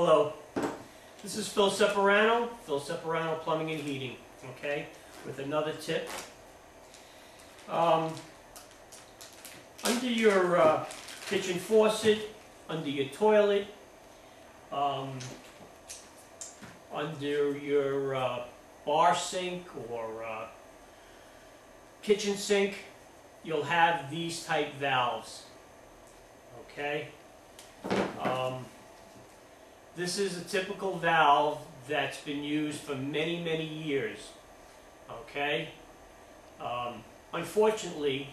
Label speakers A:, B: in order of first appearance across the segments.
A: Hello, this is Phil Separano Plumbing and Heating, okay, with another tip. Under your kitchen faucet, under your toilet, under your bar sink or kitchen sink, you'll have these type valves, okay? This is a typical valve that's been used for many, many years, okay? Unfortunately,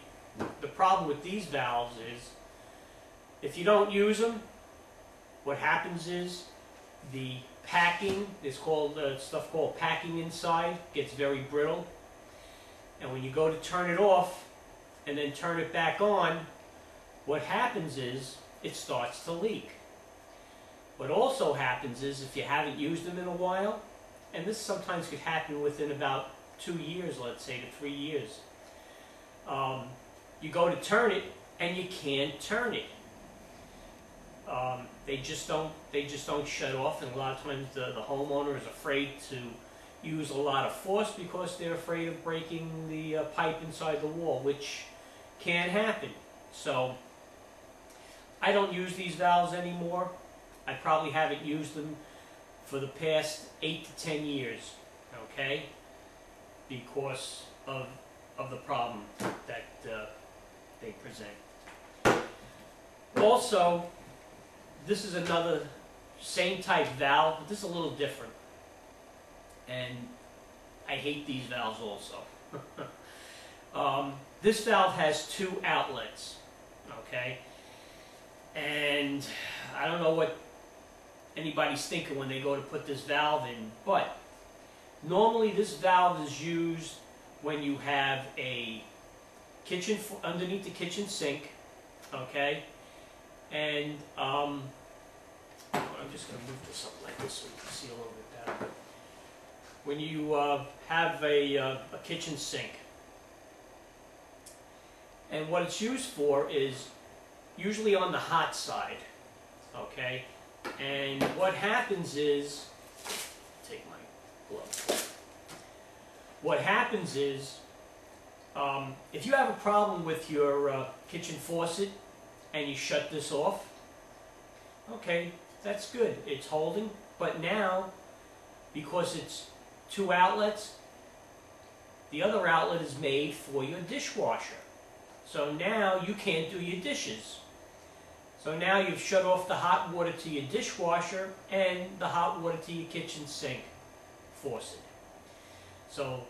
A: the problem with these valves is if you don't use them, what happens is the packing, there's stuff called packing inside, gets very brittle, and when you go to turn it off and then turn it back on, what happens is it starts to leak. What also happens is if you haven't used them in a while, and this sometimes could happen within about 2 years, let's say, to 3 years, you go to turn it and you can't turn it. They just don't shut off, and a lot of times the homeowner is afraid to use a lot of force because they're afraid of breaking the pipe inside the wall, which can happen. So I don't use these valves anymore. I probably haven't used them for the past 8 to 10 years, okay, because of the problem that they present. Also, this is another same type valve, but this is a little different, and I hate these valves also. This valve has 2 outlets, okay, and I don't know what anybody's thinking when they go to put this valve in, but normally this valve is used when you have a kitchen underneath the kitchen sink, okay, and I'm just going to move this up like this so you can see a little bit better. When you have a kitchen sink, and what it's used for is usually on the hot side, okay, and what happens is, take my glove. What happens is, if you have a problem with your kitchen faucet and you shut this off, okay, that's good, it's holding, but now, because it's 2 outlets, the other outlet is made for your dishwasher. So now you can't do your dishes. So now you've shut off the hot water to your dishwasher and the hot water to your kitchen sink faucet. So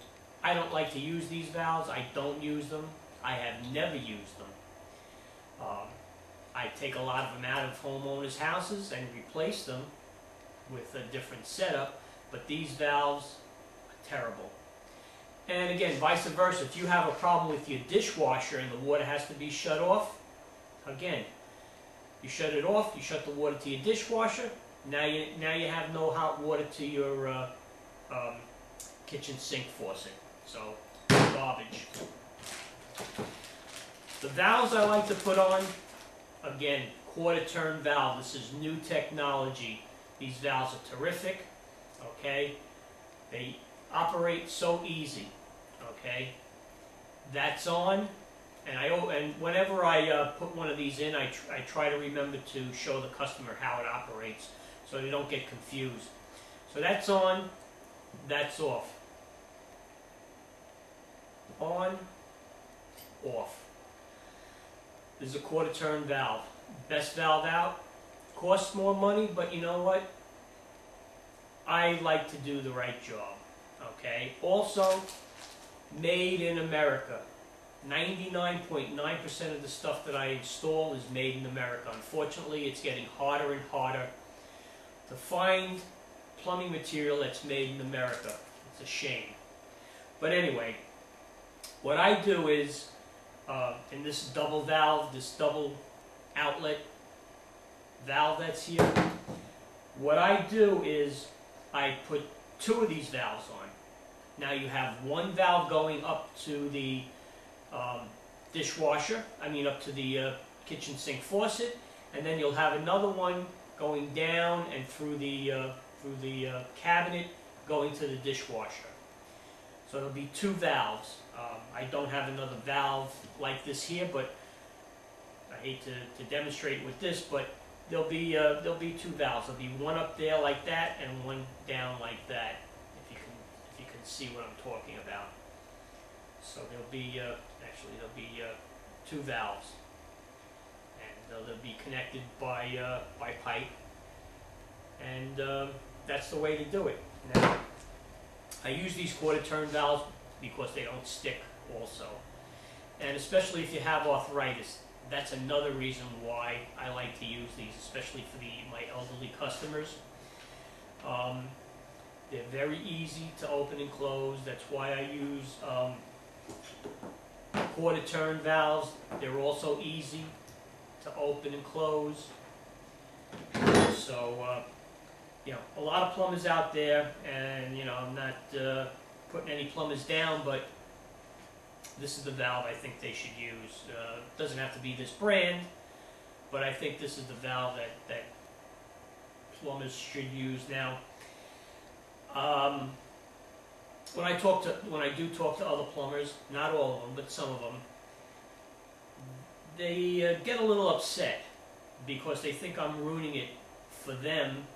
A: I don't like to use these valves. I don't use them. I have never used them. I take a lot of them out of homeowners' houses and replace them with a different setup, but these valves are terrible. And again, vice versa, if you have a problem with your dishwasher and the water has to be shut off, again, you shut it off, you shut the water to your dishwasher, now you have no hot water to your kitchen sink faucet. So, garbage. The valves I like to put on, again, quarter turn valve. This is new technology. These valves are terrific, okay? They operate so easy, okay? That's on. And whenever I put one of these in, I try to remember to show the customer how it operates so they don't get confused. So that's on, that's off. On, off. This is a quarter turn valve. Best valve out. Costs more money, but you know what? I like to do the right job. Okay? Also, made in America. 99.9% of the stuff that I install is made in America. Unfortunately, it's getting harder and harder to find plumbing material that's made in America. It's a shame. But anyway, what I do is, in this double valve, this double outlet valve that's here, what I do is I put 2 of these valves on. Now you have one valve going up to the dishwasher, up to the kitchen sink faucet, and then you'll have another one going down and through the cabinet going to the dishwasher. So there'll be two valves. I don't have another valve like this here, but I hate to demonstrate with this, but there'll be two valves. There'll be one up there like that and one down like that. If you can see what I'm talking about. So there'll be actually there'll be two valves, and they'll be connected by pipe, and that's the way to do it. Now, I use these quarter turn valves because they don't stick also, and especially if you have arthritis, that's another reason why I like to use these, especially for my elderly customers. They're very easy to open and close. That's why I use quarter turn valves. They're also easy to open and close. So you know, a lot of plumbers out there, and you know, I'm not putting any plumbers down, but this is the valve I think they should use. It doesn't have to be this brand, but I think this is the valve that plumbers should use. Now, when I do talk to other plumbers, not all of them, but some of them, they get a little upset because they think I'm ruining it for them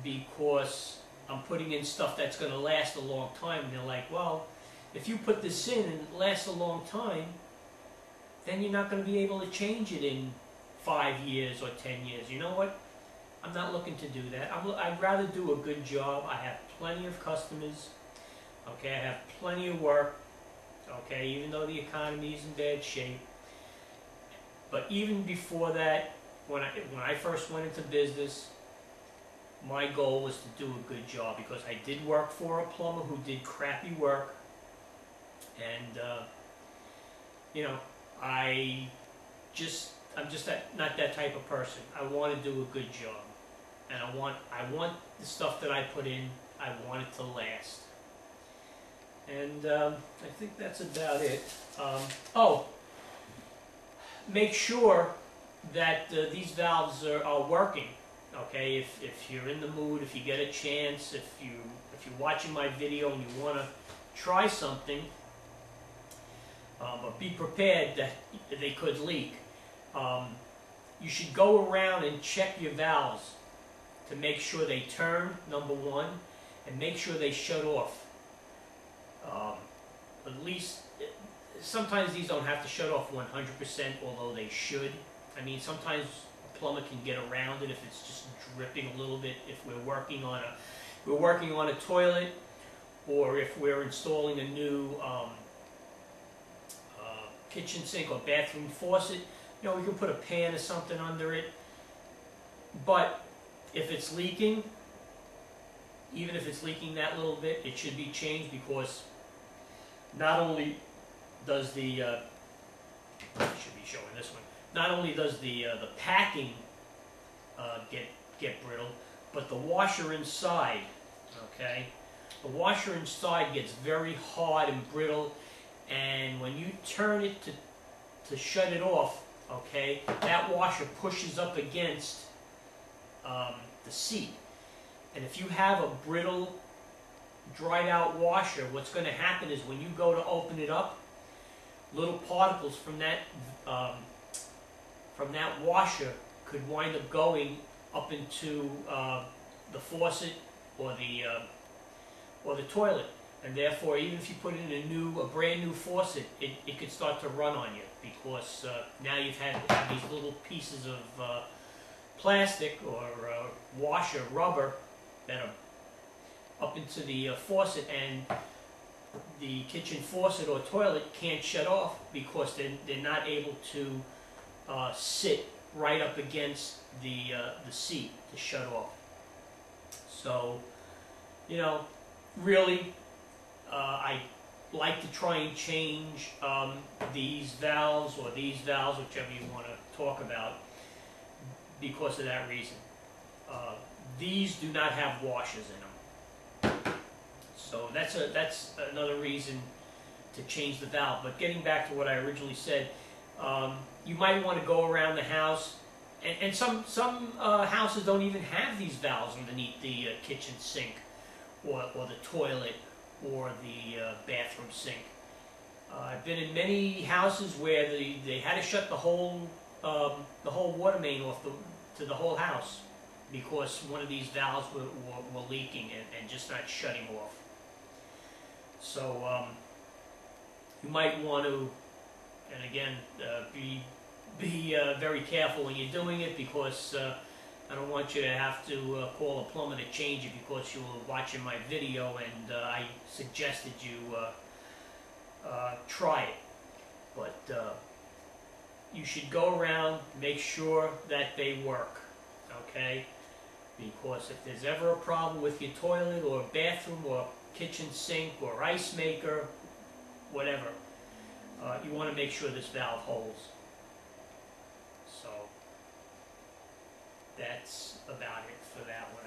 A: because I'm putting in stuff that's going to last a long time. And they're like, well, if you put this in and it lasts a long time, then you're not going to be able to change it in 5 years or 10 years. You know what? I'm not looking to do that. I'd rather do a good job. I have plenty of customers. Okay, I have plenty of work. Okay, even though the economy is in bad shape. But even before that, when I first went into business, my goal was to do a good job because I did work for a plumber who did crappy work, and you know, I'm just not that type of person. I want to do a good job, and I want the stuff that I put in, I want it to last. And I think that's about it. Oh, make sure that these valves are working. Okay, if you're in the mood, if you get a chance, if you're watching my video and you want to try something, but be prepared that they could leak. You should go around and check your valves to make sure they turn, number one, and make sure they shut off. At least, sometimes these don't have to shut off 100%, although they should. I mean, sometimes a plumber can get around it if it's just dripping a little bit. If we're working on a toilet, or if we're installing a new kitchen sink or bathroom faucet, you know, we can put a pan or something under it. But if it's leaking, even if it's leaking that little bit, it should be changed, because not only does the I should be showing this one. Not only does the packing get brittle, but the washer inside. Okay, the washer inside gets very hard and brittle, and when you turn it to shut it off, okay, that washer pushes up against the seat, and if you have a brittle, dried out washer, what's going to happen is when you go to open it up, little particles from that washer could wind up going up into the faucet or the toilet, and therefore, even if you put in a brand new faucet, it could start to run on you, because now you've had these little pieces of plastic or washer rubber that are up into the faucet, and the kitchen faucet or toilet can't shut off because they're not able to sit right up against the seat to shut off. So, you know, really, I like to try and change these valves, or these valves, whichever you want to talk about, because of that reason. These do not have washers in them. So that's another reason to change the valve. But getting back to what I originally said, you might want to go around the house And some houses don't even have these valves underneath the kitchen sink, or the toilet, or the bathroom sink. I've been in many houses where they had to shut the whole water main off to the whole house because one of these valves were leaking and just not shutting off. So you might want to, and again, be very careful when you're doing it, because I don't want you to have to call a plumber to change it because you were watching my video and I suggested you try it. But you should go around, make sure that they work, okay? Because if there's ever a problem with your toilet or bathroom or kitchen sink or ice maker, whatever, you want to make sure this valve holds. So that's about it for that one.